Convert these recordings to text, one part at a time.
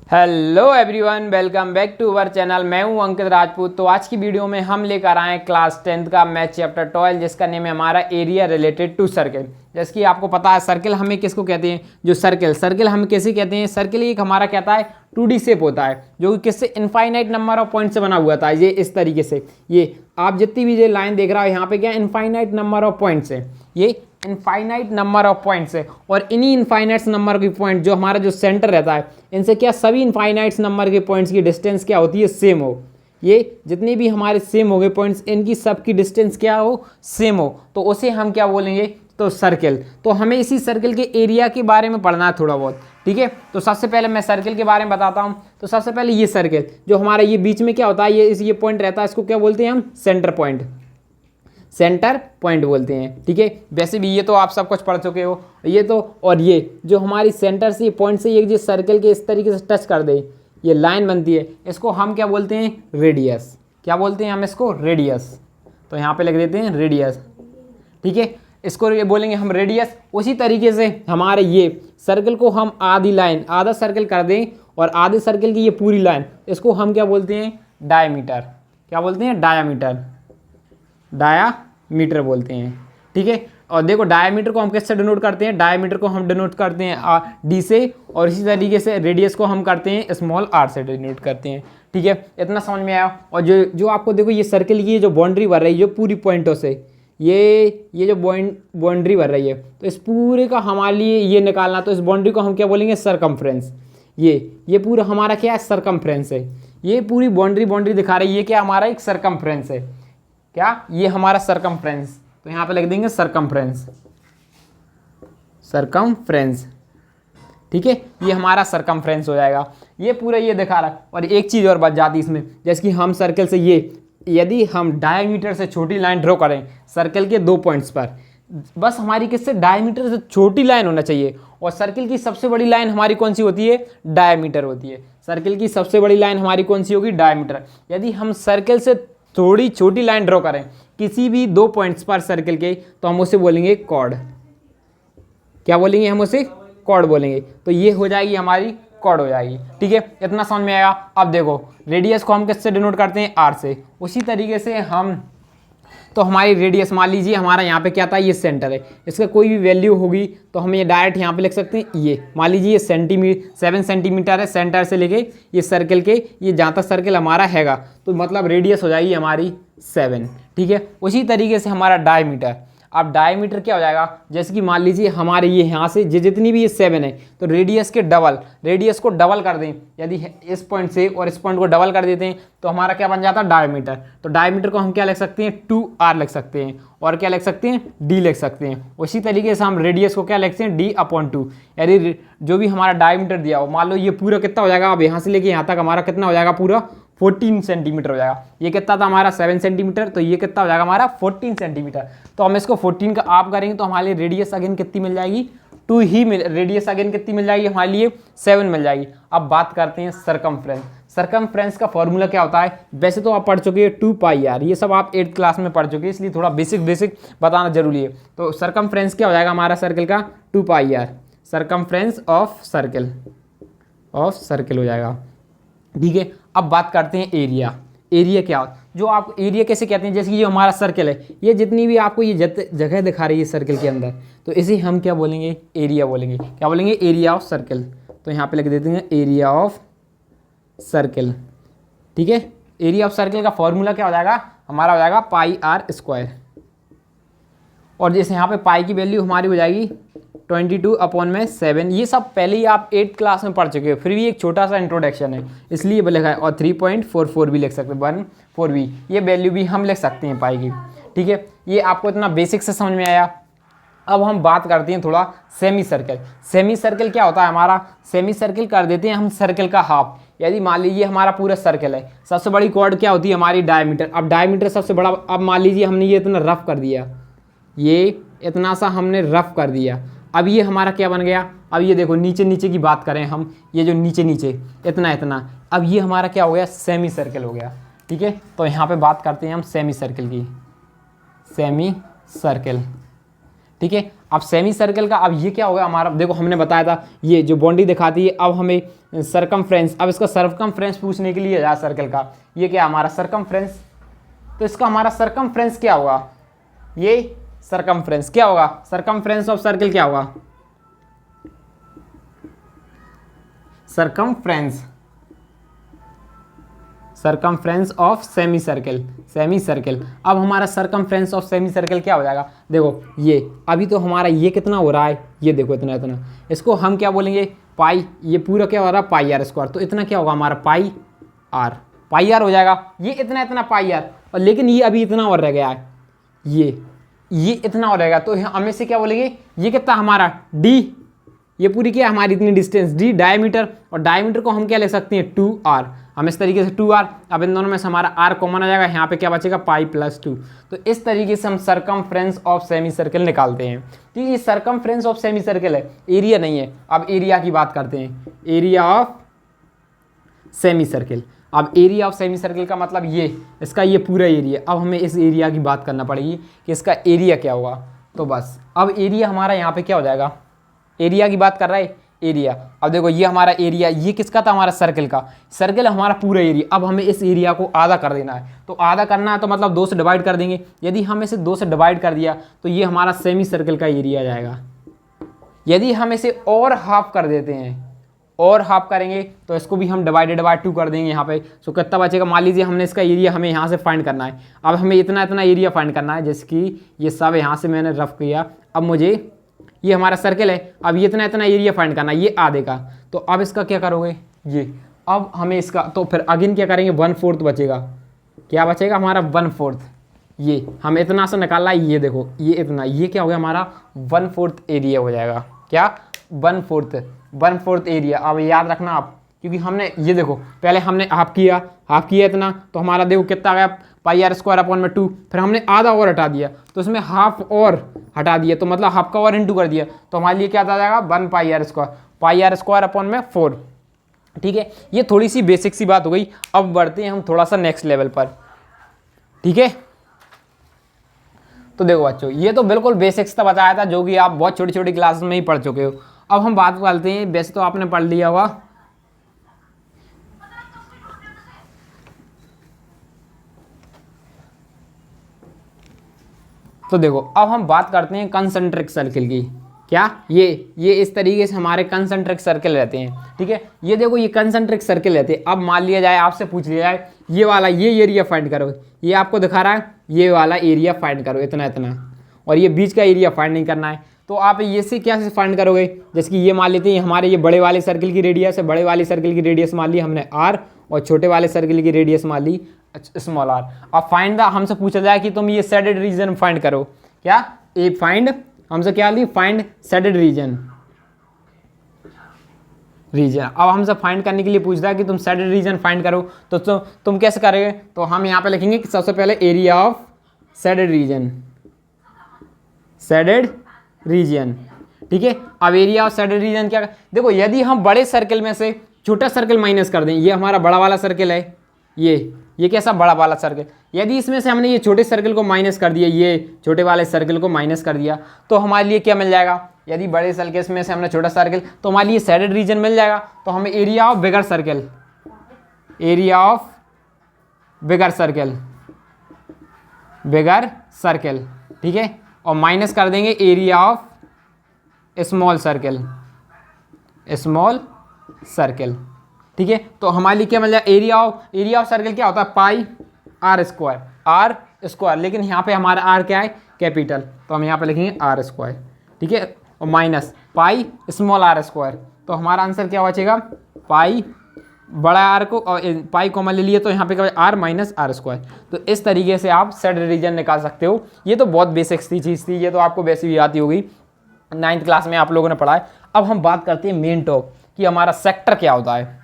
Hello everyone, welcome back to our channel. मैं हूं अंकित राजपूत। तो आज की वीडियो में हम लेकर आए क्लास 10th का मैथ चैप्टर 12 जिसका नेम है हमारा एरिया रिलेटेड टू सर्किल। जैसे कि आपको पता है सर्किल हमें किसको कहते हैं, जो सर्किल हम कैसे कहते हैं। सर्किल एक हमारा कहता है 2D शेप होता है जो कि किससे इनफाइनाइट नंबर ऑफ पॉइंट से बना हुआ था। ये इस तरीके से, ये आप जितनी भी ये लाइन देख रहा हो यहाँ पे क्या इनफाइनाइट नंबर ऑफ पॉइंट्स है, ये इनफाइनाइट नंबर ऑफ पॉइंट्स है। और इन्हीं इनफाइनाइट नंबर के पॉइंट जो हमारा जो सेंटर रहता है, इनसे क्या सभी इनफाइनाइट नंबर के पॉइंट्स की डिस्टेंस क्या होती है, सेम हो। ये जितने भी हमारे सेम हो गए पॉइंट्स, इनकी सबकी डिस्टेंस क्या हो, सेम हो, तो उसे हम क्या बोलेंगे, तो सर्किल। तो हमें इसी सर्किल के एरिया के बारे में पढ़ना है थोड़ा बहुत, ठीक है। तो सबसे पहले मैं सर्किल के बारे में बताता हूँ। तो सबसे पहले ये सर्किल जो हमारा ये बीच में क्या होता है, ये पॉइंट रहता है, इसको क्या बोलते हैं हम, सेंटर पॉइंट बोलते हैं, ठीक है। वैसे भी ये तो आप सब कुछ पढ़ चुके हो ये तो। और ये जो हमारी सेंटर से पॉइंट से ये जो सर्कल के इस तरीके से टच कर दे, ये लाइन बनती है, इसको हम क्या बोलते हैं, रेडियस। क्या बोलते हैं हम इसको, रेडियस। तो यहाँ पे लिख देते हैं रेडियस, ठीक है। इसको ये बोलेंगे हम रेडियस। उसी तरीके से हमारे ये सर्कल को हम आधी लाइन, आधा सर्कल कर दें और आधे सर्कल की ये पूरी लाइन, इसको हम क्या बोलते हैं, डायमीटर। क्या बोलते हैं, डायामीटर बोलते हैं, ठीक है। और देखो डायमीटर को हम किससे डिनोट करते हैं, डायमीटर को हम डिनोट करते हैं डी से, और इसी तरीके से रेडियस को हम करते हैं स्मॉल आर से डिनोट करते हैं, ठीक है। इतना समझ में आया। और जो आपको देखो ये सर्कल की जो बाउंड्री बन रही है, जो पूरी पॉइंटों से ये जो बाउंड्री बन रही है, तो इस पूरे का हमारे लिए ये निकालना, तो इस बाउंड्री को हम क्या बोलेंगे, सरकमफ्रेंस। ये पूरा हमारा क्या है, सरकमफ्रेंस है। ये पूरी बाउंड्री दिखा रही है, ये क्या हमारा एक सरकमफ्रेंस है, क्या ये हमारा सरकमफ्रेंस। तो यहाँ पे लिख देंगे सरकमफ्रेंस, ठीक है। ये हमारा सरकमफ्रेंस हो जाएगा। ये पूरा ये दिखा रहा है। और एक चीज़ और बच जाती है इसमें, जैसे कि हम सर्कल से यदि हम डायमीटर से छोटी लाइन ड्रॉ करें सर्कल के 2 पॉइंट्स पर, बस हमारी किससे, डायमीटर से छोटी लाइन होना चाहिए। और सर्कल की सबसे बड़ी लाइन हमारी कौन सी होती है, डायमीटर होती है। सर्कल की सबसे बड़ी लाइन हमारी कौन सी होगी, डायमीटर। यदि हम सर्कल से थोड़ी छोटी लाइन ड्रॉ करें किसी भी 2 पॉइंट्स पर सर्कल के, तो हम उसे बोलेंगे कॉर्ड। क्या बोलेंगे, हम उसे कॉर्ड बोलेंगे। तो ये हो जाएगी हमारी कॉर्ड हो जाएगी, ठीक है। इतना समझ में आया। अब देखो रेडियस को हम किससे डिनोट करते हैं, आर से। उसी तरीके से हम, तो हमारी रेडियस मान लीजिए हमारा यहाँ पे क्या था, ये सेंटर है, इसका कोई भी वैल्यू होगी तो हम ये डायरेक्ट यहाँ पे लिख सकते हैं। ये मान लीजिए ये 7 सेंटीमीटर है सेंटर से लेके ये सर्कल के, ये जहाँ तक सर्कल हमारा हैगा, तो मतलब रेडियस हो जाएगी हमारी 7, ठीक है। उसी तरीके से हमारा डायमीटर। अब डायमीटर क्या हो जाएगा, जैसे कि मान लीजिए हमारे ये यहाँ से जितनी भी ये 7 है, तो रेडियस को डबल कर दें। यदि इस पॉइंट से और इस पॉइंट को डबल कर देते हैं तो हमारा क्या बन जाता है, डायमीटर। तो डायमीटर को हम क्या लिख सकते हैं, 2r लिख सकते हैं, और क्या लिख सकते हैं, d लिख सकते हैं। उसी तरीके से हम रेडियस को क्या लिखते हैं, d/2। यदि जो भी हमारा डायमीटर दिया हो, मान लो ये पूरा कितना हो जाएगा, अब यहाँ से लेके यहाँ तक हमारा कितना हो जाएगा, पूरा 14 सेंटीमीटर हो जाएगा। ये कितना था हमारा 7 सेंटीमीटर, तो ये कितना हो जाएगा हमारा 14 सेंटीमीटर। तो हम इसको 14 का आप करेंगे तो हमारे लिए रेडियस अगेन कितनी मिल जाएगी, 2 ही रेडियस अगेन कितनी मिल जाएगी, हमारे लिए 7 मिल जाएगी। अब बात करते हैं सरकमफ्रेंस। सरकमफ्रेंस का फॉर्मूला क्या होता है, वैसे तो आप पढ़ चुके हैं 2πr, ये सब आप 8th क्लास में पढ़ चुके हैं, इसलिए थोड़ा बेसिक बताना जरूरी है। तो सरकमफ्रेंस क्या हो जाएगा हमारा सर्कल का, 2πr, सरकमफ्रेंस ऑफ सर्कल हो जाएगा, ठीक है। अब बात करते हैं एरिया क्या, जो आप एरिया कैसे कहते हैं, जैसे कि ये हमारा सर्कल है, ये जितनी भी आपको ये जगह दिखा रही है सर्कल के अंदर, तो इसे हम क्या बोलेंगे, एरिया बोलेंगे। क्या बोलेंगे, एरिया ऑफ सर्कल। तो यहाँ पे लिख देते हैं एरिया ऑफ सर्कल, ठीक है। एरिया ऑफ सर्कल का फॉर्मूला क्या हो जाएगा, हमारा हो जाएगा πr²। और जैसे यहाँ पे पाई की वैल्यू हमारी हो जाएगी 22/7। ये सब पहले ही आप 8th क्लास में पढ़ चुके हो, फिर भी एक छोटा सा इंट्रोडक्शन है इसलिए लिखा है। और 3.44 भी लिख सकते हैं, 1/4v, ये वैल्यू भी हम लिख सकते हैं पाई की, ठीक है। ये आपको इतना बेसिक से समझ में आया। अब हम बात करते हैं थोड़ा सेमी सर्कल क्या होता है हमारा, सेमी सर्कल कर देते हैं हम सर्कल का हाफ। यदि मान लीजिए हमारा पूरा सर्कल है, सबसे बड़ी कॉर्ड क्या होती है हमारी, डायमीटर। अब डायमीटर सबसे बड़ा, अब मान लीजिए हमने ये इतना रफ कर दिया, ये इतना सा हमने रफ कर दिया। अब ये हमारा क्या बन गया, अब ये देखो नीचे की बात करें हम, ये जो नीचे इतना, अब ये हमारा क्या हो गया, सेमी सर्कल हो गया, ठीक है। तो यहाँ पे बात करते हैं हम सेमी सर्कल की, ठीक है। अब सेमी सर्कल का, अब ये क्या होगा हमारा, देखो हमने बताया था ये जो बाउंड्री दिखाती है, अब हमें सरकमफ्रेंस, अब इसका सरकमफ्रेंस पूछने के लिए यार सर्कल का, ये क्या हमारा सरकमफ्रेंस, तो इसका हमारा सरकमफ्रेंस क्या होगा, ये सरकमफ्रेंस क्या होगा, सरकमफ्रेंस ऑफ सर्कल क्या होगा, circumference, circumference of semi circle, semi circle. अब हमारा सरकमफ्रेंस ऑफ सेमी सर्कल क्या हो जाएगा, देखो ये अभी तो हमारा ये कितना हो रहा है, ये देखो इतना इतना, इसको हम क्या बोलेंगे पाई, ये पूरा क्या हो रहा है पाई आर स्क्वायर, तो इतना क्या होगा हमारा पाई आर हो जाएगा, ये इतना इतना पाई आर, और लेकिन ये अभी इतना और रह गया है, ये इतना और रहेगा, तो हम इसे क्या बोलेंगे, ये कितना हमारा डी, ये पूरी क्या हमारी इतनी डिस्टेंस डी डायमीटर, और डायमीटर को हम क्या ले सकते हैं 2r, हम इस तरीके से 2r, अब इन दोनों में से हमारा r कॉमन आ जाएगा, यहाँ पे क्या बचेगा पाई प्लस 2, तो इस तरीके से हम सरकमफ्रेंस ऑफ सेमी सर्कल निकालते हैं। तो ये सरकमफ्रेंस ऑफ सेमी सर्कल है, एरिया नहीं है। अब एरिया की बात करते हैं, एरिया ऑफ सेमी सर्कल। अब एरिया ऑफ सेमी सर्कल का मतलब ये, इसका ये पूरा एरिया, अब हमें इस एरिया की बात करना पड़ेगी कि इसका एरिया क्या होगा, तो बस अब एरिया हमारा यहाँ पे क्या हो जाएगा, एरिया की बात कर रहा है एरिया। अब देखो ये हमारा एरिया, ये किसका था हमारा सर्कल का, सर्कल हमारा पूरा एरिया, अब हमें इस एरिया को आधा कर देना है, तो आधा करना है तो मतलब 2 से डिवाइड कर देंगे, यदि हम इसे 2 से डिवाइड कर दिया तो ये हमारा सेमी सर्कल का एरिया आ जाएगा। यदि हम इसे और हाफ कर देते हैं, और हाफ करेंगे तो इसको भी हम डिवाइडेड बाय 2 कर देंगे यहाँ पे, सो कितना बचेगा, मान लीजिए हमने इसका एरिया हमें यहाँ से फाइंड करना है, अब हमें इतना इतना एरिया फाइंड करना है, जैसे कि ये सब यहाँ से मैंने रफ किया, अब मुझे ये हमारा सर्कल है, अब ये इतना इतना एरिया फाइंड करना है, ये आधे का, तो अब इसका क्या करोगे, ये अब हमें इसका, तो फिर अगेन क्या करेंगे 1/4 बचेगा, क्या बचेगा हमारा 1/4, ये हम इतना से निकालना है, ये देखो ये इतना, ये क्या हो गया हमारा 1/4 एरिया हो जाएगा, क्या 1/4 एरिया। अब याद रखना आप, क्योंकि हमने ये देखो पहले हमने हाफ किया इतना, तो हमारा देखो कितना आ गया पाई आर स्क्वायर अपॉन में 2, फिर हमने आधा और हटा दिया, तो इसमें हाफ और हटा दिया, तो मतलब हाफ का और इंटू कर दिया, तो हमारे लिए क्या आ जाएगा 1 पाई आर स्क्वायर अपॉन में 4। ठीक है, ये थोड़ी सी बेसिक सी बात हो गई। अब बढ़ते हैं हम थोड़ा सा नेक्स्ट लेवल पर। ठीक है, तो देखो बच्चों, ये तो बिल्कुल बेसिक्स था बताया था, जो कि आप बहुत छोटी छोटी क्लास में ही पढ़ चुके हो। अब हम बात करते हैं, वैसे तो आपने पढ़ लिया होगा, तो देखो अब हम बात करते हैं कंसंट्रिक सर्कल की। क्या ये इस तरीके से हमारे कंसंट्रिक सर्कल रहते हैं। ठीक है, ये देखो ये कंसंट्रिक सर्कल रहते हैं। अब मान लिया जाए, आपसे पूछ लिया जाए ये वाला ये एरिया फाइंड करो, ये आपको दिखा रहा है ये वाला एरिया फाइंड करो इतना इतना, और ये बीच का एरिया फाइंड नहीं करना है, तो आप ये से क्या से फाइंड करोगे, जैसे कि ये मान लेते हैं हमारे ये बड़े वाले सर्कल की रेडियस है, बड़े वाले सर्कल की रेडियस मान ली हमने r, और छोटे वाले सर्कल की रेडियस मान ली स्मॉल r। अब फाइंड द, हमसे पूछा जाए कि तुम ये शेडेड रीजन फाइंड करो, क्या ए फाइंड, हमसे क्या ली फाइंड शेडेड रीजन। अब हमसे फाइंड करने के लिए पूछता है कि तुम शेडेड रीजन फाइंड करो, तो तुम कैसे करोगे, तो हम यहाँ पे लिखेंगे कि सबसे पहले एरिया ऑफ शेडेड रीजन। ठीक है, अब एरिया ऑफ शेडेड रीजन क्या, देखो यदि हम बड़े सर्कल में से छोटा सर्कल माइनस कर दें, ये हमारा बड़ा वाला सर्कल है, ये कैसा बड़ा वाला सर्कल, यदि इसमें से हमने ये छोटे सर्कल को माइनस कर दिया, ये छोटे वाले सर्कल को माइनस कर दिया, तो हमारे लिए क्या मिल जाएगा, यदि बड़े सर्कल में से हमने छोटा सर्कल, तो हमारे लिए शेडेड रीजन मिल जाएगा। तो हमें एरिया ऑफ बिगर सर्कल, ठीक है, और माइनस कर देंगे एरिया ऑफ स्मॉल सर्कल। ठीक है, तो हमारे लिए क्या मिल जाए, एरिया ऑफ सर्कल क्या होता है पाई आर स्क्वायर, लेकिन यहाँ पे हमारा आर क्या है कैपिटल, तो हम यहाँ पे लिखेंगे आर स्क्वायर। ठीक है, और minus pi small R square, तो हमारा आंसर क्या बचेगा, पाई बड़ा आर को और पाई कॉमन ले लिए, तो यहाँ पे क्या आर माइनस आर स्क्वायर। तो इस तरीके से आप शेडेड रीजन निकाल सकते हो। ये तो बहुत बेसिक सी चीज़ थी, ये तो आपको वैसे भी आती होगी, 9th क्लास में आप लोगों ने पढ़ा है। अब हम बात करते हैं मेन टॉप कि हमारा सेक्टर क्या होता है,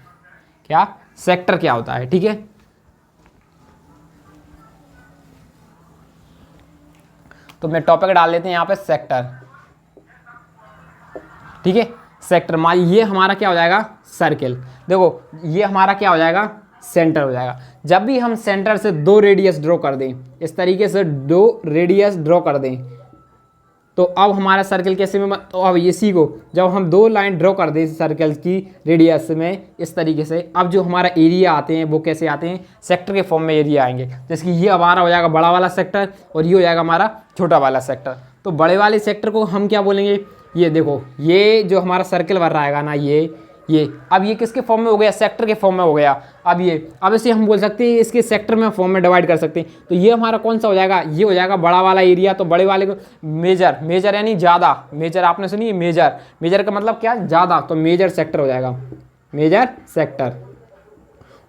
सेक्टर क्या होता है। ठीक है, तो मैं टॉपिक डाल लेते हैं यहाँ पे सेक्टर। ठीक है, सेक्टर मान ये हमारा क्या हो जाएगा सर्कल, देखो ये हमारा क्या हो जाएगा सेंटर हो जाएगा। जब भी हम सेंटर से 2 रेडियस ड्रॉ कर दें, इस तरीके से 2 रेडियस ड्रॉ कर दें, तो अब हमारा सर्कल कैसे में तो अब इसी को जब हम दो लाइन ड्रॉ कर दें सर्कल की रेडियस में इस तरीके से, अब जो हमारा एरिया आते हैं वो कैसे आते हैं, सेक्टर के फॉर्म में एरिया आएंगे। जैसे कि ये हमारा हो जाएगा बड़ा वाला सेक्टर और ये हो जाएगा हमारा छोटा वाला सेक्टर। तो बड़े वाले सेक्टर को हम क्या बोलेंगे, ये देखो ये जो हमारा सर्कल बन रहा है ना, ये अब ये किसके फॉर्म में हो गया, सेक्टर के फॉर्म में हो गया। अब इसे हम बोल सकते हैं इसके सेक्टर में फॉर्म में डिवाइड कर सकते हैं। तो ये हमारा कौन सा हो जाएगा, ये हो जाएगा बड़ा वाला एरिया। तो बड़े वाले को मेजर यानी ज़्यादा, मेजर आपने सुनी, मेजर का मतलब क्या, ज़्यादा, तो मेजर सेक्टर हो जाएगा, मेजर सेक्टर।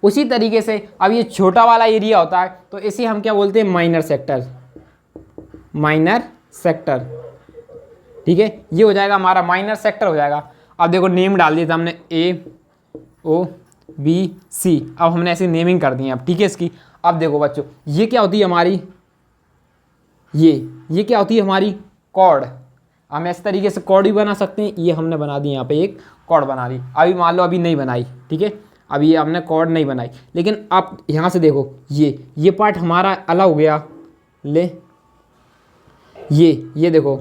उसी तरीके से अब ये छोटा वाला एरिया होता है तो इसे हम क्या बोलते हैं, माइनर सेक्टर। ठीक है, ये हो जाएगा हमारा माइनर सेक्टर हो जाएगा। अब देखो नेम डाल दिया था हमने ABC, अब हमने ऐसी नेमिंग कर दी है अब, ठीक है इसकी। अब देखो बच्चों ये क्या होती है हमारी, ये क्या होती है हमारी कॉर्ड। हम इस तरीके से कॉर्ड भी बना सकते हैं, ये हमने बना दी यहाँ पे एक कॉर्ड बना दी। अभी मान लो अभी नहीं बनाई, ठीक है, अभी ये हमने कॉर्ड नहीं बनाई, लेकिन आप यहाँ से देखो ये पार्ट हमारा अलग हो गया। ले ये देखो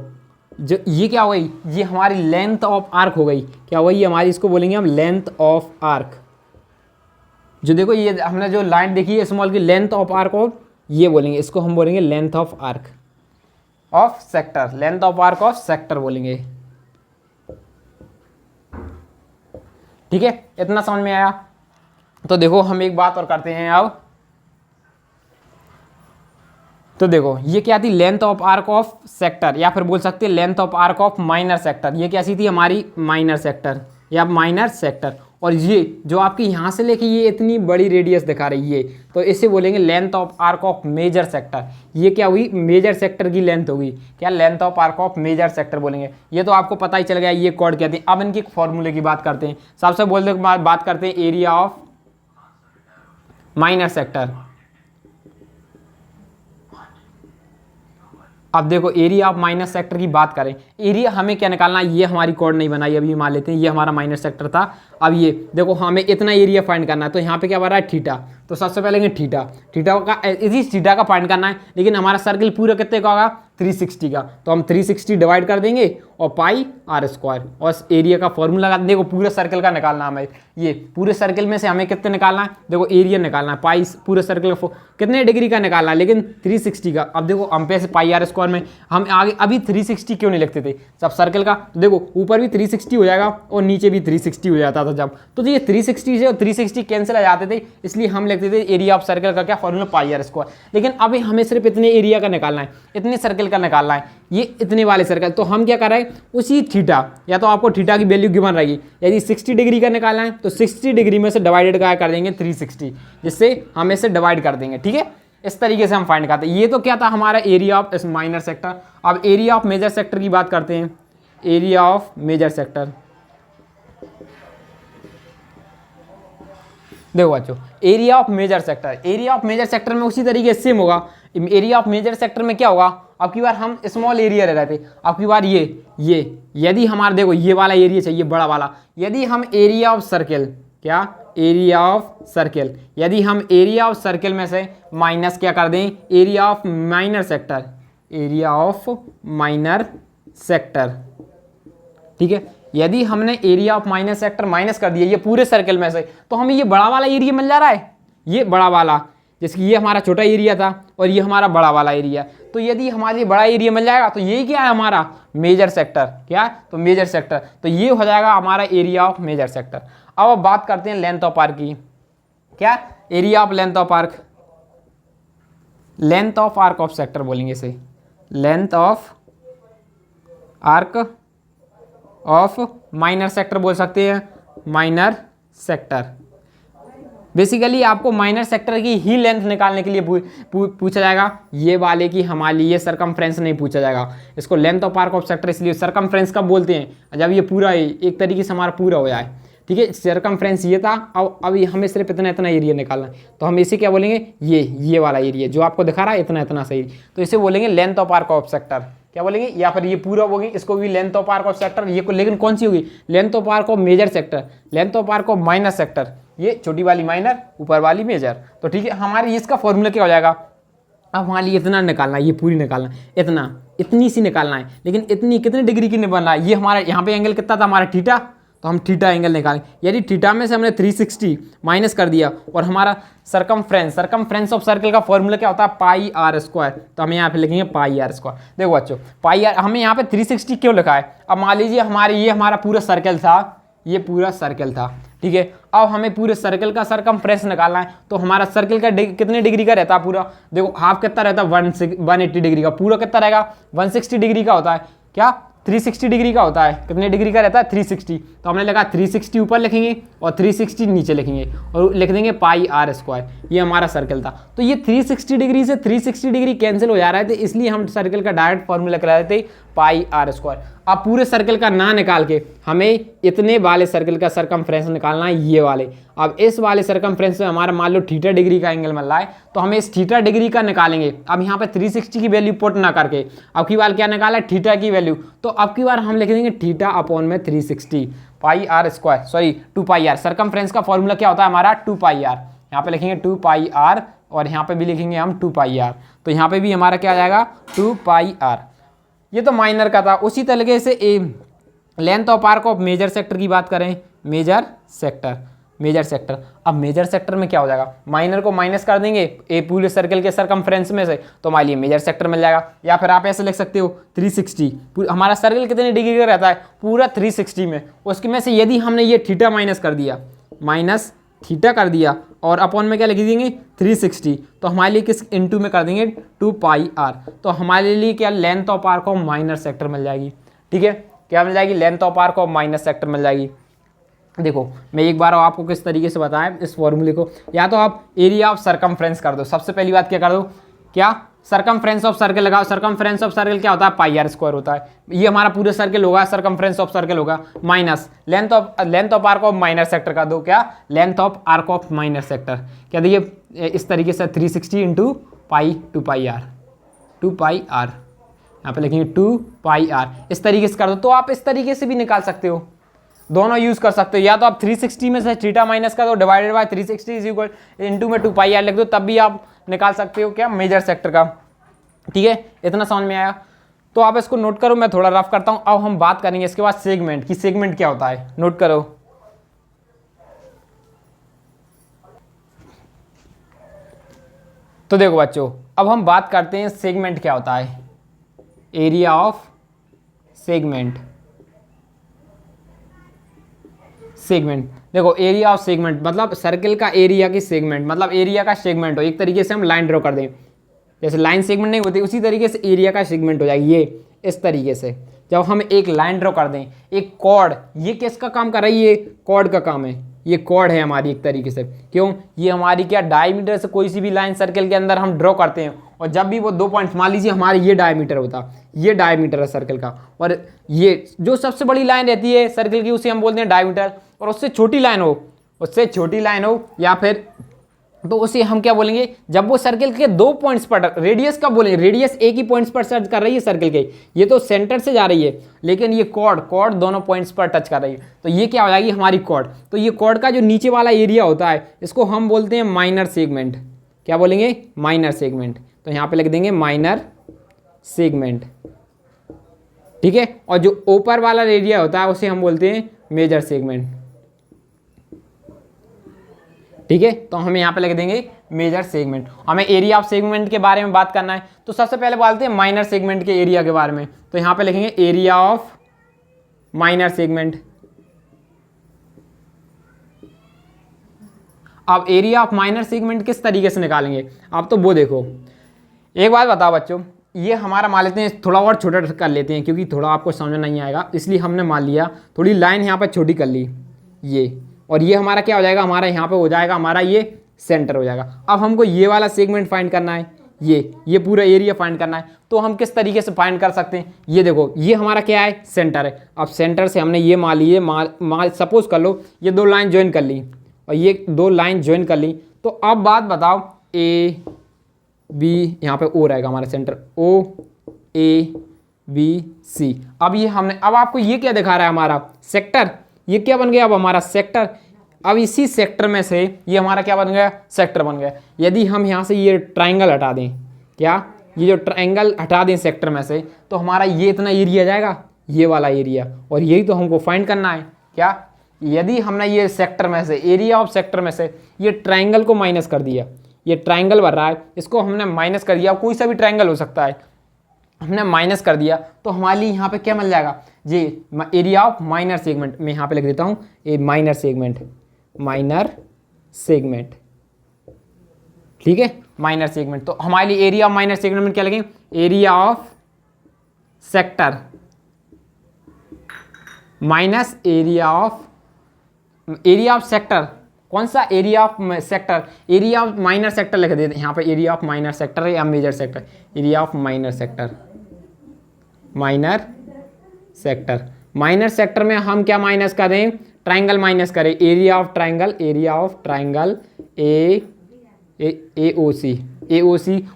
जो ये क्या हो गई, ये हमारी लेंथ ऑफ आर्क हो गई। क्या हो गई हमारी, इसको बोलेंगे हम लेंथ ऑफ आर्क। जो देखो ये हमने जो लाइन देखी है स्मॉल की, लेंथ ऑफ आर्क ऑफ, ये बोलेंगे इसको हम बोलेंगे length of arc of sector, length of arc of sector बोलेंगे। ठीक है, इतना समझ में आया। तो देखो हम एक बात और करते हैं अब। तो देखो ये क्या थी, length of arc of sector, या फिर बोल सकते हैं length of arc of minor sector. ये कैसी थी हमारी, माइनर सेक्टर या माइनर सेक्टर। और ये जो आपकी यहाँ से लेके ये इतनी बड़ी रेडियस दिखा रही है, तो इसे बोलेंगे length of arc of major sector. ये क्या हुई, मेजर सेक्टर की लेंथ होगी, क्या, length of arc of major sector बोलेंगे। ये तो आपको पता ही चल गया ये कॉर्ड कहते हैं। अब इनके फॉर्मूले की बात करते हैं। सबसे बोलते बात करते हैं एरिया ऑफ माइनर सेक्टर। अब देखो एरिया ऑफ माइनर सेक्टर की बात करें, एरिया हमें क्या निकालना है, ये हमारी कॉर्ड नहीं बनाई अभी, मान लेते हैं ये हमारा माइनर सेक्टर था। अब ये देखो हमें इतना एरिया फाइंड करना है, तो यहाँ पे क्या बन रहा है, थीटा। तो सबसे पहले थीटा का, इसी थीटा का फाइंड करना है, लेकिन हमारा सर्कल पूरा कितने का होगा, 360 का। तो हम 360 डिवाइड कर देंगे और पाई आर स्क्वायर, और एरिया का फॉर्मूला लगा। देखो पूरे सर्कल का निकालना हमें, ये पूरे सर्कल में से हमें कितने निकालना है, देखो एरिया निकालना है, पाई पूरे सर्कल का कितने डिग्री का निकालना है, लेकिन 360 का। अब देखो हम पे से पाई आर स्क्वायर में हम आगे अभी 360 क्यों नहीं लिखते थे सब सर्कल का, तो देखो ऊपर भी 360 हो जाएगा और नीचे भी 360 हो जाता था जब, तो ये 360 से और 360 कैंसिल आ जाते थे, इसलिए हम लिखते थे एरिया ऑफ सर्कल का क्या फॉर्मूला, पाई आर स्क्वायर। लेकिन अभी हमें सिर्फ इतने एरिया का निकालना है, इतने सर्कल का निकालना है, ये इतने वाले सर्कल। तो हम क्या कर रहे हैं, उसी थीटा, या तो आपको थीटा की वैल्यू गिवन रहेगी, यदि 60 डिग्री का निकालना है तो 60 डिग्री में से डिवाइडेड क्या कर देंगे 360, जिससे हम इसे डिवाइड कर देंगे। ठीक है, इस तरीके से हम फाइंड करते हैं। ये तो क्या था हमारा एरिया ऑफ माइनर सेक्टर। अब एरिया ऑफ मेजर सेक्टर की बात करते हैं। एरिया ऑफ मेजर सेक्टर, देखो बच्चों area of major sector, area of major sector में उसी तरीके से सेम होगा। एरिया ऑफ मेजर सेक्टर में क्या होगा, अब की बार हम स्मॉल एरिया रह रहे थे, अब की बार ये यदि हमारा देखो ये वाला एरिया चाहिए बड़ा वाला, यदि हम एरिया ऑफ सर्कल, क्या, एरिया ऑफ सर्कल, यदि हम एरिया ऑफ सर्कल में से माइनस क्या कर दें, area of minor sector, area of minor sector. ठीक है, यदि हमने area of minor sector minus कर दिया ये पूरे सर्कल में से, तो हमें ये बड़ा वाला एरिया मिल जा रहा है, ये बड़ा वाला, जैसे कि ये हमारा छोटा एरिया था और ये हमारा बड़ा वाला एरिया। तो यदि हमारे लिए बड़ा एरिया मिल जाएगा तो ये क्या है हमारा मेजर सेक्टर, क्या, तो मेजर सेक्टर, तो ये हो जाएगा हमारा एरिया ऑफ मेजर सेक्टर। अब बात करते हैं लेंथ ऑफ आर्क की, क्या, area of length of arc, length of arc of sector बोलेंगे इसे, length of arc of minor sector बोल सकते हैं, माइनर सेक्टर। बेसिकली आपको माइनर सेक्टर की ही लेंथ निकालने के लिए पूछा जाएगा, ये वाले की हमारे लिए सरकमफ्रेंस नहीं पूछा जाएगा। इसको length of arc of sector इसलिए सरकमफ्रेंस कब बोलते हैं, जब ये पूरा एक तरीके से हमारा पूरा हो जाए। ठीक है, सरकमफ्रेंस ये था, अब हमें सिर्फ इतना इतना एरिया निकालना है, तो हम इसे क्या बोलेंगे, ये वाला एरिया जो आपको दिखा रहा है इतना इतना सही, तो इसे बोलेंगे length of arc of sector, क्या बोलेंगे, या फिर ये पूरा होगी इसको भी length of arc of sector. ये लेकिन कौन सी होगी, length of arc of major sector, length of arc of minor sector, ये छोटी वाली माइनर ऊपर वाली मेजर। तो ठीक है, हमारे इसका फॉर्मूला क्या हो जाएगा, अब हमारे लिए इतना निकालना, ये पूरी निकालना, इतना इतनी सी निकालना है, लेकिन इतनी कितने डिग्री की नहीं बनना है। ये हमारा यहाँ पे एंगल कितना था हमारा थीटा, तो हम थीटा एंगल निकालें। यदि थीटा में से हमने 360 माइनस कर दिया और हमारा सरकमफ्रेंस ऑफ सर्कल का फॉर्मूला क्या होता है, पाई आर स्क्वायर, तो हम यहाँ पे लिखेंगे पाई आर स्क्वायर। देखो बच्चों पाई आर, हमें यहाँ पे 360 क्यों लिखा है, अब मान लीजिए ये हमारा पूरा सर्कल था, ये पूरा सर्कल था, ठीक है। अब हमें पूरे सर्कल का सरकमफ्रेंस निकालना है, तो हमारा सर्कल का कितने डिग्री का रहता है पूरा, देखो हाफ कितना रहता है 180 डिग्री का, पूरा कितना रहेगा 160 डिग्री का होता है, क्या 360 डिग्री का होता है, कितने डिग्री का रहता है 360, तो हमने लगा 360 ऊपर लिखेंगे और 360 नीचे लिखेंगे और लिख देंगे पाई आर स्क्वायर। ये हमारा सर्कल था, तो ये 360 डिग्री से 360 डिग्री कैंसिल हो जा रहे थे, इसलिए हम सर्कल का डायरेक्ट फॉर्मूला करा रहे थे पाई आर स्क्वायर। अब पूरे सर्कल का ना निकाल के हमें इतने वाले सर्कल का सरकमफ्रेंस निकालना है, ये वाले। अब इस वाले सरकमफ्रेंस में हमारा मान लो थीटा डिग्री का एंगल मिल रहा है, तो हमें इस थीटा डिग्री का निकालेंगे। अब यहाँ पे 360 की वैल्यू पुट ना करके अब की बार क्या निकाला है, थीटा की वैल्यू, तो अब की बार हम लिख देंगे थीटा अपॉन में 360 pi r square, sorry 2 pi r. Circumference का फॉर्मूला क्या होता है हमारा 2 पाई आर, यहाँ पे लिखेंगे 2 पाई आर और यहाँ पे भी लिखेंगे हम 2 पाई आर, तो यहाँ पे भी हमारा क्या आ जाएगा 2 पाई आर। ये तो माइनर का था। उसी तरीके से length of arc of major sector की बात करें, मेजर सेक्टर। अब मेजर सेक्टर में क्या हो जाएगा, माइनर को माइनस कर देंगे ए पूरे सर्कल के सरकमफ्रेंस में से, तो हमारे लिए मेजर सेक्टर मिल जाएगा। या फिर आप ऐसे लिख सकते हो 360, हमारा सर्कल कितने डिग्री का रहता है, पूरा 360 में, उसके में से यदि हमने ये थीटा माइनस कर दिया, माइनस थीटा कर दिया और अपॉन में क्या लिख देंगे 360, तो हमारे लिए किस इनटू में कर देंगे 2 पाई आर, तो हमारे लिए क्या length of arc of minor sector मिल जाएगी। ठीक है, क्या मिल जाएगी, length of arc of minor sector मिल जाएगी। देखो मैं एक बार आपको किस तरीके से बताएं इस फॉर्मूले को, या तो आप एरिया ऑफ सरकमफ्रेंस कर दो। सबसे पहली बात क्या कर दो, क्या सरकमफ्रेंस ऑफ सर्कल लगाओ। सरकमफ्रेंस ऑफ सर्कल क्या होता है, पाई आर स्क्वायर होता है। ये हमारा पूरा सर्कल होगा, सरकमफ्रेंस ऑफ सर्कल होगा, minus length of arc of minor sector का दो, क्या length of arc of minor sector, क्या देखिए इस तरीके से 360 into pi 2 pi R, 2 pi R, यहाँ पे लिखेंगे 2 पाई आर, इस तरीके से कर दो। तो आप इस तरीके से भी निकाल सकते हो, दोनों यूज कर सकते हो। या तो आप 360 में से थीटा माइनस कर दो, divided by 360 is equal into में 2 पाई आर लिख दो, तब भी आप निकाल सकते हो क्या मेजर सेक्टर का। ठीक है, इतना समझ में आया, तो आप इसको नोट करो, मैं थोड़ा रफ करता हूं। अब हम बात करेंगे इसके बाद सेगमेंट की, सेगमेंट क्या होता है, नोट करो। तो देखो बच्चों, अब हम बात करते हैं सेगमेंट क्या होता है, एरिया ऑफ सेगमेंट। सेगमेंट देखो, एरिया ऑफ सेगमेंट मतलब सर्कल का एरिया की सेगमेंट, मतलब एरिया का सेगमेंट हो। एक तरीके से हम लाइन ड्रॉ कर दें, जैसे लाइन सेगमेंट नहीं होती उसी तरीके से एरिया का सेगमेंट हो जाएगी। ये इस तरीके से जब हम एक लाइन ड्रॉ कर दें, एक कॉर्ड, ये किसका काम कर रही है, ये कॉर्ड का काम है, ये कॉर्ड है हमारी एक तरीके से। क्यों, ये हमारी क्या डायमीटर से कोई सी भी लाइन सर्कल के अंदर हम ड्रॉ करते हैं, और जब भी वो 2 पॉइंट्स, मान लीजिए हमारे ये डायमीटर होता, ये डायमीटर है सर्कल का, और ये जो सबसे बड़ी लाइन रहती है सर्कल की उसे हम बोलते हैं डायमीटर, और उससे छोटी लाइन हो या फिर तो उसे हम क्या बोलेंगे, जब वो सर्कल के 2 पॉइंट्स पर, रेडियस का बोलेंगे, रेडियस एक ही पॉइंट्स पर टच कर रही है सर्कल के, ये तो सेंटर से जा रही है, लेकिन ये कॉर्ड दोनों पॉइंट्स पर टच कर रही है, तो ये क्या हो जाएगी हमारी कॉर्ड। तो ये कॉर्ड का जो नीचे वाला एरिया होता है, इसको हम बोलते हैं माइनर सेगमेंट। क्या बोलेंगे, माइनर सेगमेंट। तो यहाँ पे लिख देंगे माइनर सेगमेंट, ठीक है। और जो ऊपर वाला एरिया होता है उसे हम बोलते हैं मेजर सेगमेंट, ठीक है। तो हमें यहाँ पे लिख देंगे मेजर सेगमेंट। हमें एरिया ऑफ सेगमेंट के बारे में बात करना है, तो सबसे पहले बोलते हैं माइनर सेगमेंट के एरिया के बारे में। तो यहाँ पे लिखेंगे एरिया ऑफ माइनर सेगमेंट। अब एरिया ऑफ माइनर सेगमेंट किस तरीके से निकालेंगे, आप तो वो देखो। एक बात बताओ बच्चों, ये हमारा मान लेते हैं, थोड़ा और छोटा कर लेते हैं क्योंकि थोड़ा आपको समझ नहीं आएगा, इसलिए हमने मान लिया थोड़ी लाइन यहाँ पर छोटी कर ली, ये, और ये हमारा क्या हो जाएगा, हमारा यहाँ पे हो जाएगा, हमारा ये सेंटर हो जाएगा। अब हमको ये वाला सेगमेंट फाइंड करना है, ये पूरा एरिया फाइंड करना है, तो हम किस तरीके से फाइंड कर सकते हैं, ये देखो, ये हमारा क्या है, सेंटर है। अब सेंटर से हमने ये मान लिए, सपोज कर लो ये 2 लाइन ज्वाइन कर ली और ये 2 लाइन ज्वाइन कर ली, तो अब बात बताओ ए बी, यहाँ पे ओ रहेगा हमारा centre, O A B C. अब ये हमने, अब आपको ये क्या दिखा रहा है, हमारा सेक्टर, ये क्या बन गया अब हमारा सेक्टर। अब इसी सेक्टर में से ये हमारा क्या बन गया, सेक्टर बन गया। यदि हम यहाँ से ये ट्राइंगल हटा दें, क्या ये जो ट्रायंगल हटा दें सेक्टर में से, तो हमारा ये इतना एरिया जाएगा, ये वाला एरिया, और यही तो हमको फाइंड करना है। क्या? यदि हमने ये सेक्टर में से, एरिया ऑफ सेक्टर में से ये ट्रायंगल को माइनस कर दिया, ये ट्रायंगल बन रहा है, इसको हमने माइनस कर दिया, कोई सा भी ट्रायंगल हो सकता है, हमने माइनस कर दिया, तो हमारे लिए यहाँ पे क्या मिल जाएगा? जी एरिया ऑफ माइनर सेगमेंट, मैं यहाँ पे लिख देता हूँ ए माइनर सेगमेंट, माइनर सेगमेंट, ठीक है, माइनर सेगमेंट। तो हमारे लिए एरिया ऑफ माइनर सेगमेंट में क्या लिखेंगे? Area of sector minus area of sector. कौन सा? Area of sector, area of minor sector लिख देते हैं यहाँ पे, एरिया ऑफ माइनर सेक्टर या major sector, area of minor sector, minor sector. Minor sector में हम क्या माइनस करें? ट्रायंगल माइनस करें, area of triangle, area of triangle A O C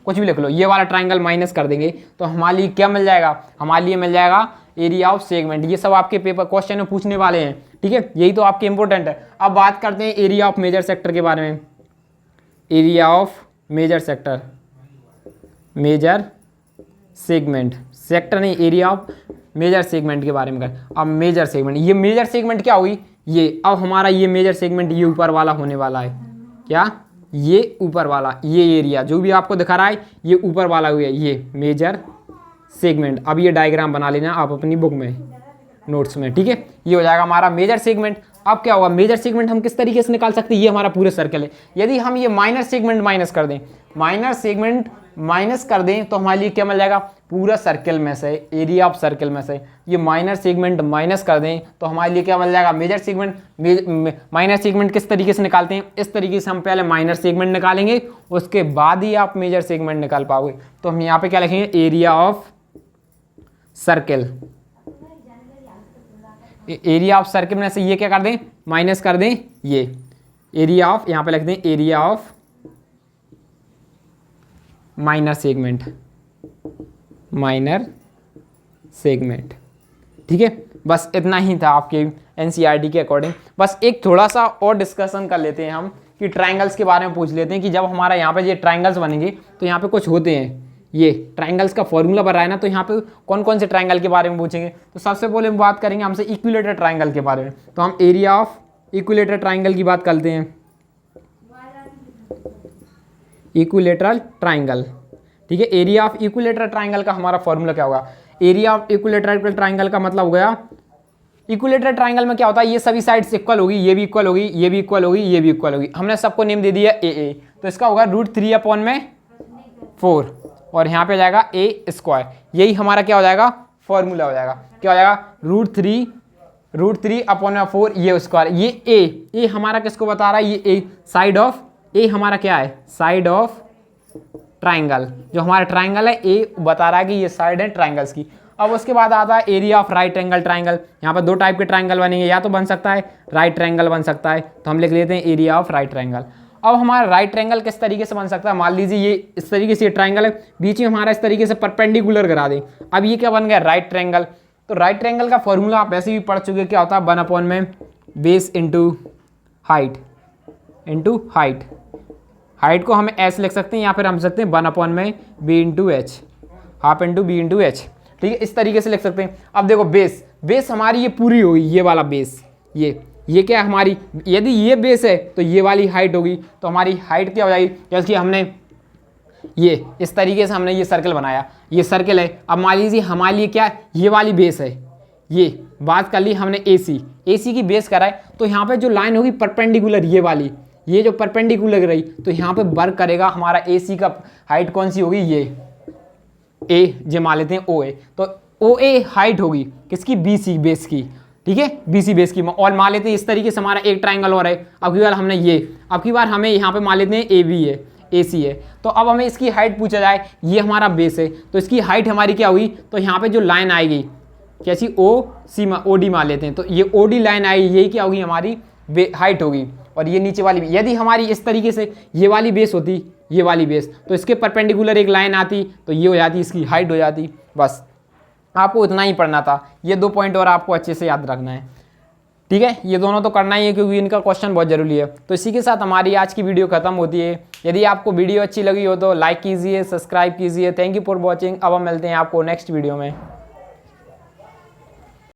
कुछ भी लिख लो, ये वाला ट्रायंगल माइनस कर देंगे, तो हमारे लिए क्या मिल जाएगा? हमारे लिए मिल जाएगा एरिया ऑफ सेगमेंट। ये सब आपके पेपर क्वेश्चन में पूछने वाले हैं, ठीक है, यही तो आपके इंपॉर्टेंट है। अब बात करते हैं एरिया ऑफ मेजर सेक्टर के बारे में, area of major sector, major segment, sector नहीं, एरिया ऑफ मेजर सेगमेंट के बारे में कर। अब मेजर सेगमेंट, ये मेजर सेगमेंट क्या हुई? ये अब हमारा ये मेजर सेगमेंट ये ऊपर वाला होने वाला है। क्या? ये ऊपर वाला, ये एरिया जो भी आपको दिखा रहा है, ये ऊपर वाला हुआ है, ये मेजर सेगमेंट। अब ये डायग्राम बना लेना आप अपनी बुक में, नोट्स में, ठीक है, ये हो जाएगा हमारा मेजर सेगमेंट। अब क्या होगा? मेजर सेगमेंट हम किस तरीके से निकाल सकते हैं? ये हमारा पूरे सर्कल है, यदि हम ये माइनर सेगमेंट माइनस कर दें, माइनर सेगमेंट माइनस कर दें, तो हमारे लिए क्या मिल जाएगा? पूरा सर्कल में से, एरिया ऑफ सर्कल में से ये माइनर सेगमेंट माइनस कर दें, तो हमारे लिए क्या मिल जाएगा? Major segment. माइनर सेगमेंट किस तरीके से निकालते हैं? इस तरीके से हम पहले माइनर सेगमेंट निकालेंगे, उसके बाद ही आप मेजर सेगमेंट निकाल पाओगे। तो हम यहाँ पे क्या लिखेंगे? Area of circle, area of circle में से ये क्या कर दें? माइनस कर दें, ये एरिया ऑफ, यहाँ पे लिख दें area of minor segment, minor segment, ठीक है। बस इतना ही था आपके एनसीईआरटी के अकॉर्डिंग। बस एक थोड़ा सा और डिस्कशन कर लेते हैं हम कि ट्रायंगल्स के बारे में पूछ लेते हैं कि जब हमारा यहाँ पे ये ट्रायंगल्स बनेंगे तो यहाँ पे कुछ होते हैं, ये ट्रायंगल्स का फॉर्मूला बना है ना, तो यहाँ पे कौन कौन से ट्रायंगल के बारे में पूछेंगे। तो सबसे पहले हम बात करेंगे हमसे इक्विलेटर ट्रायंगल के बारे में। तो हम एरिया ऑफ इक्विलेटर ट्रायंगल की बात करते हैं, इक्विलेटरल ट्रायंगल, ठीक है। एरिया ऑफ इक्विलेटरल ट्रायंगल का हमारा फॉर्मूला क्या होगा? एरिया ऑफ इक्विलेटरल ट्रायंगल का मतलब हो गया, इक्विलेटरल ट्रायंगल में क्या होता है, ये सभी साइड्स इक्वल होगी, ये भी इक्वल होगी, ये भी इक्वल होगी, ये भी इक्वल होगी। हमने सबको नेम दे दिया ए, तो इसका होगा √3/4 और यहाँ पे जाएगा a²। यही हमारा क्या हो जाएगा? फॉर्मूला हो जाएगा। क्या हो जाएगा? √3/4 ये स्क्वायर, ये ए हमारा किसको बता रहा है? ये ए साइड ऑफ, ए हमारा क्या है? Side of triangle. जो हमारा ट्रायंगल है ए बता रहा है कि ये साइड है ट्रायंगल्स की। अब उसके बाद आता है area of right angle triangle. यहाँ पर दो टाइप के ट्रायंगल बनेंगे, या तो बन सकता है राइट ट्रायंगल बन सकता है, तो हम लिख लेते हैं एरिया ऑफ राइट ट्रायंगल। अब हमारा राइट ट्रायंगल किस तरीके से बन सकता है? मान लीजिए ये इस तरीके से ट्रायंगल है, बीच में हमारा इस तरीके से परपेंडिकुलर करा दें। अब ये क्या बन गया? Right triangle. तो राइट ट्रायंगल का फॉर्मूला आप ऐसे भी पढ़ चुके, क्या होता है? 1 में बेस इंटू हाइट, हाइट को हम एस लिख सकते हैं, या फिर हम सकते हैं 1 में B into H, half into B into H, ठीक है। इस तरीके से लिख सकते हैं। अब देखो बेस हमारी ये पूरी होगी, ये वाला बेस, ये क्या है हमारी? यदि ये बेस है तो ये वाली हाइट होगी, तो हमारी हाइट क्या हो जाएगी? जैसे कि हमने ये इस तरीके से हमने ये सर्कल बनाया, ये सर्कल है। अब मान लीजिए हमारे लिए क्या, ये वाली बेस है, ये बात कर ली हमने एसी की बेस करा है, तो यहाँ पे जो लाइन होगी परपेंडिकुलर, ये वाली, ये जो परपेंडिकुलर रही, तो यहाँ पे वर्क करेगा हमारा एसी का हाइट कौन सी होगी? ये ए जे मान लेते हैं ओ ए, तो ओ ए हाइट होगी किसकी? बीसी बेस की, ठीक है, बीसी बेस की। और मान लेते हैं इस तरीके से हमारा एक ट्रायंगल और है। अब की बार हमने ये, अब की बार हमें यहाँ पे मान लेते हैं ए बी है, ए सी है। तो अब हमें इसकी हाइट पूछा जाए, ये हमारा बेस है, तो इसकी हाइट हमारी क्या हुई? तो यहाँ पे जो लाइन आएगी कैसी? ओ डी मान लेते हैं, तो ये ओ डी लाइन आएगी, यही क्या होगी? हमारी हाइट होगी। और ये नीचे वाली, यदि हमारी इस तरीके से ये वाली बेस होती, ये वाली बेस, तो इसके परपेंडिकुलर एक लाइन आती, तो ये हो जाती, इसकी हाइट हो जाती। बस आपको इतना ही पढ़ना था, ये 2 पॉइंट और आपको अच्छे से याद रखना है। ठीक है, ये दोनों तो करना ही है क्योंकि इनका क्वेश्चन बहुत जरूरी है। तो इसी के साथ हमारी आज की वीडियो खत्म होती है। यदि आपको वीडियो अच्छी लगी हो तो लाइक कीजिए, सब्सक्राइब कीजिए। Thank you for watching. अब हम मिलते हैं आपको नेक्स्ट वीडियो में।